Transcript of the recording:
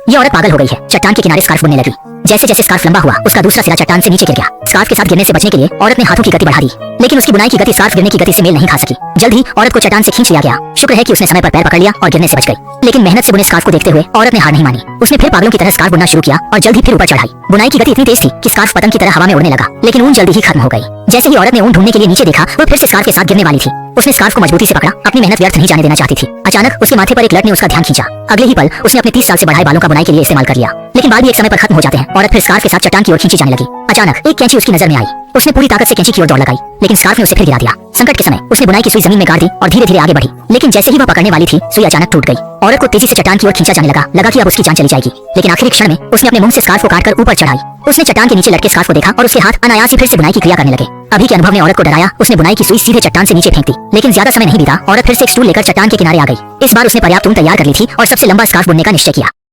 ये औरत पागल हो गई है। चट्टान के किनारे स्कार्फ बुनने लगी। जैसे जैसे स्कार्फ लंबा हुआ, उसका दूसरा सिरा चट्टान से नीचे गिर गया। स्कार्फ के साथ गिरने से बचने के लिए औरत ने हाथों की गति बढ़ा दी, लेकिन उसकी बुनाई की गति स्कार्फ गिरने की गति से मेल नहीं खा सकी। जल्द ही औरत को चट्टान से खींच लिया गया। शुक्र है कि उसने समय पर पैर पकड़ लिया और गिरने से बच गई। लेकिन मेहनत से बुने स्कार्फ को देखते हुए औरत ने हार नहीं मानी। उसने फिर पागलों की तरह स्कार्फ बुनना शुरू किया और जल्द ही फिर ऊपर चढ़ाई। बुनाई की गति इतनी तेज थी कि स्कार्फ पतंग की तरह हवा में उड़ने लगा, लेकिन ऊन जल्दी ही खत्म हो गई। जैसे ही औरत ने ऊन ढूंढने के लिए नीचे देखा, वो फिर से स्कार्फ के साथ गिरने वाली थी। उसने स्कार्फ को मजबूती से पकड़ा, अपनी मेहनत व्यर्थ नहीं जाने देना चाहती थी। अचानक उसके माथे पर एक लट ने उसका ध्यान खींचा। अगले ही पल उसने अपने 30 साल से बढ़ाए बालों का बुनाई के लिए इस्तेमाल कर लिया। लेकिन बाल भी एक समय पर खत्म हो जाते हैं। औरत फिर स्कार्फ के साथ चट्टान की ओर खींची जाने लगी। अचानक एक कैंची उसकी नजर में आई। उसने पूरी ताकत से कैंची की ओर दौड़ लगाई, लेकिन स्कार्फ ने उसे फिर गिरा दिया। संकट के समय उसने बुनाई की सुई जमीन में गाड़ दी और धीरे धीरे आगे बढ़ी। लेकिन जैसे ही वह पकड़ने वाली थी, सुई अचानक टूट गई। औरत को तेजी से चट्टान की ओर खींचा जाने लगा कि अब उसकी जान चली जाएगी। लेकिन आखिरी क्षण में उसने अपने मुंह से स्कार्फ को काटकर ऊपर चढ़ाई। उसने चट्टान के नीचे लटके स्कार्फ को देखा और उसके हाथ अनायास ही फिर से बुनाई की क्रिया करने लगे। अभी के अनुभव ने औरत को डराया। उसने बुनाई की सुई सीधे चट्टान से नीचे फेंक दी। लेकिन ज्यादा समय नहीं बीता, औरत फिर से एक स्टूल लेकर चट्टान के किनारे आ गई। इस बार उसने पर्याप्त ऊन तैयार कर ली थी और सबसे लंबा स्कार्फ बुनने का निश्चय किया।